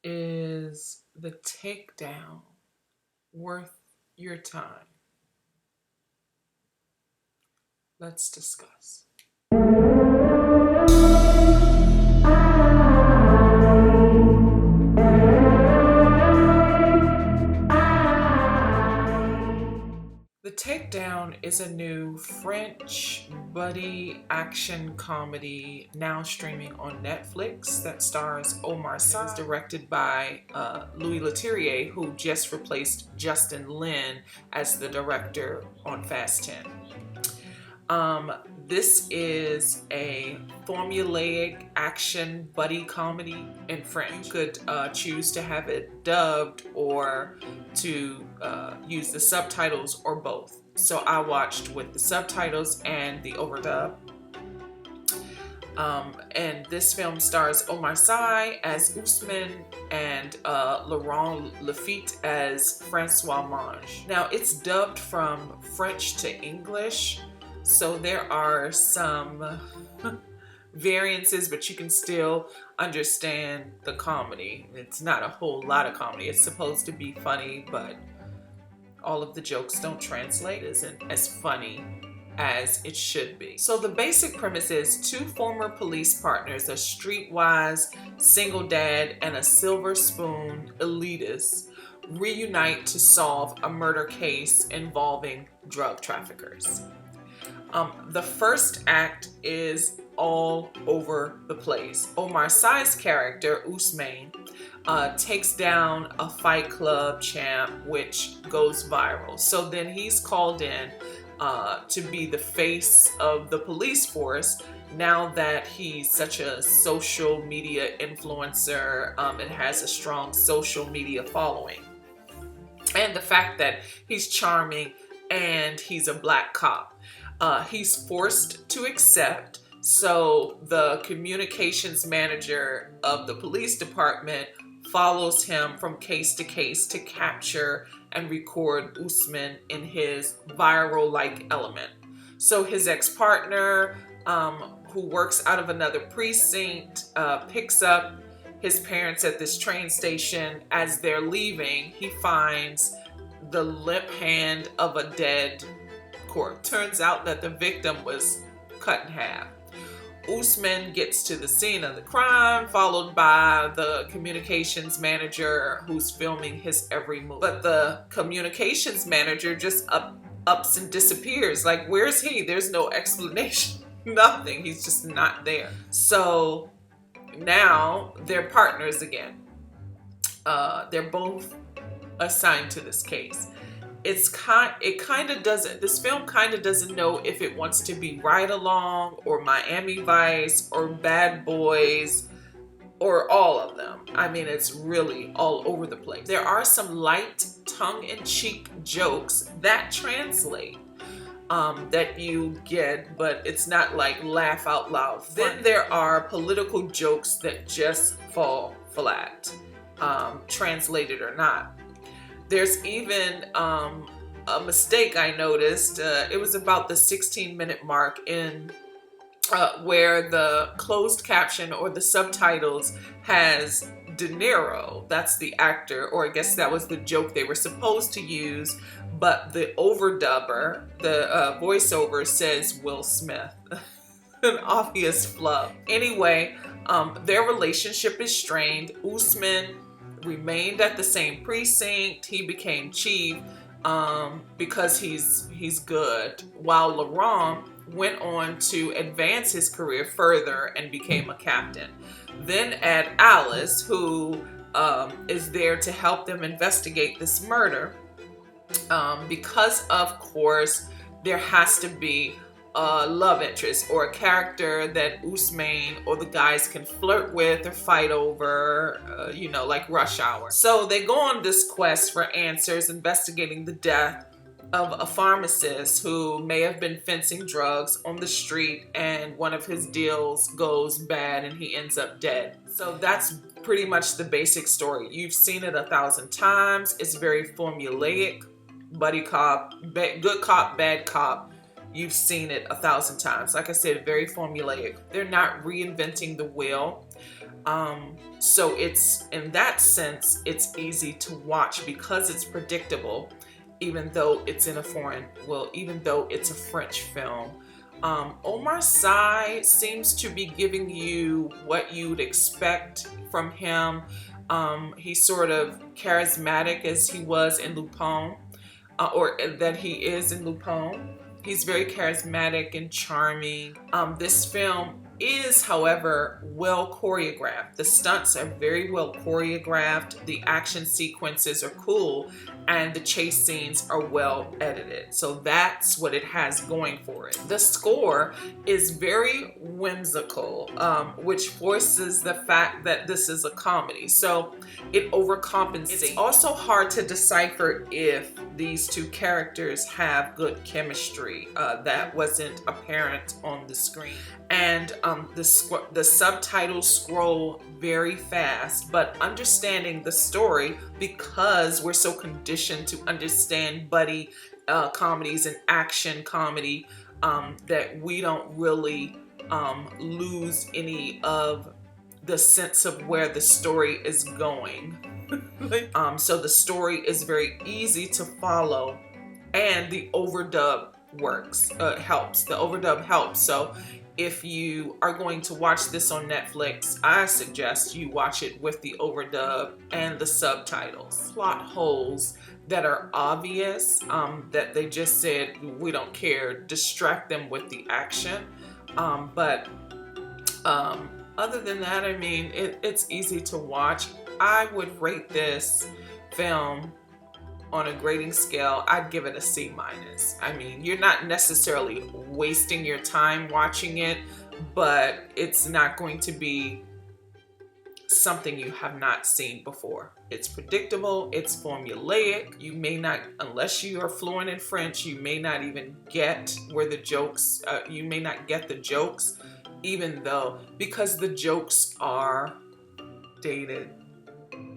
Is the Takedown worth your time? Let's discuss. The Takedown is a new French buddy action comedy now streaming on Netflix that stars Omar Sy. It is directed by Leterrier, who just replaced Justin Lin as the director on Fast 10. This is a formulaic action buddy comedy in French. You could choose to have it dubbed or to use the subtitles or both. So I watched with the subtitles and the overdub. And this film stars Omar Sy as Ousmane and Laurent Lafitte as Francois Mange. Now it's dubbed from French to English, so there are some variances, but you can still understand the comedy. It's not a whole lot of comedy. It's supposed to be funny, but all of the jokes don't translate. It isn't as funny as it should be. So the basic premise is two former police partners, a streetwise single dad and a silver spoon elitist, reunite to solve a murder case involving drug traffickers. The first act is all over the place. Omar Sy's character, Ousmane, takes down a Fight Club champ, which goes viral. So then he's called in to be the face of the police force now that he's such a social media influencer and has a strong social media following. And the fact that he's charming and he's a black cop. He's forced to accept, so the communications manager of the police department follows him from case to case to capture and record Ousmane in his viral-like element. So his ex-partner, who works out of another precinct, picks up his parents at this train station. As they're leaving, he finds the limp hand of a dead corpse. Turns out that the victim was cut in half. Ousmane gets to the scene of the crime, followed by the communications manager who's filming his every move. But the communications manager just ups and disappears. Like, where's he? There's no explanation. Nothing. He's just not there. So now they're partners again. They're both assigned to this case. This film kind of doesn't know if it wants to be Ride Along or Miami Vice or Bad Boys or all of them. I mean, it's really all over the place. There are some light tongue-in-cheek jokes that translate that you get, but it's not like laugh out loud. Then there are political jokes that just fall flat, translated or not. There's even a mistake I noticed. It was about the 16-minute mark in where the closed caption or the subtitles has De Niro. That's the actor, or I guess that was the joke they were supposed to use. But the overdubber, the voiceover says Will Smith. An obvious flub. Anyway, their relationship is strained. Ousmane remained at the same precinct. He became chief because he's good, while Laurent went on to advance his career further and became a captain. Then add Alice, who is there to help them investigate this murder, because of course there has to be a love interest or a character that Ousmane or the guys can flirt with or fight over, like Rush Hour. So they go on this quest for answers, investigating the death of a pharmacist who may have been fencing drugs on the street, and one of his deals goes bad and he ends up dead. So that's pretty much the basic story. You've seen it 1,000 times. It's very formulaic. Buddy cop, good cop, bad cop. You've seen it 1,000 times. Like I said, very formulaic. They're not reinventing the wheel. So it's, in that sense, it's easy to watch because it's predictable, even though it's in a even though it's a French film. Omar Sy seems to be giving you what you'd expect from him. He's sort of charismatic as he was in Lupin, or that he is in Lupin. He's very charismatic and charming. This film is, however, well choreographed. The stunts are very well choreographed. The action sequences are cool, and the chase scenes are well edited. So that's what it has going for it. The score is very whimsical, which forces the fact that this is a comedy. So it overcompensates. It's also hard to decipher if these two characters have good chemistry. That wasn't apparent on the screen. And the subtitles scroll very fast, but understanding the story, because we're so conditioned to understand buddy comedies and action comedy, that we don't really lose any of the sense of where the story is going. So the story is very easy to follow, and the overdub helps. The overdub helps. So if you are going to watch this on Netflix, I suggest you watch it with the overdub and the subtitles. Plot holes that are obvious, that they just said, we don't care, distract them with the action. But other than that, I mean, it's easy to watch. I would rate this film on a grading scale, I'd give it a C-. I mean, you're not necessarily wasting your time watching it, but it's not going to be something you have not seen before. It's predictable, it's formulaic. You may not, unless you are fluent in French, you may not even get where the jokes, you may not get the jokes, even though, because the jokes are dated.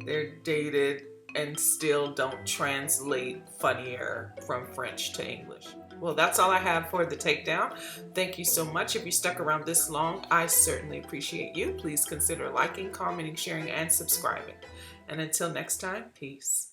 They're dated and still don't translate funnier from French to English. Well, that's all I have for the takedown. Thank you so much. If you stuck around this long, I certainly appreciate you. Please consider liking, commenting, sharing, and subscribing. And until next time, peace.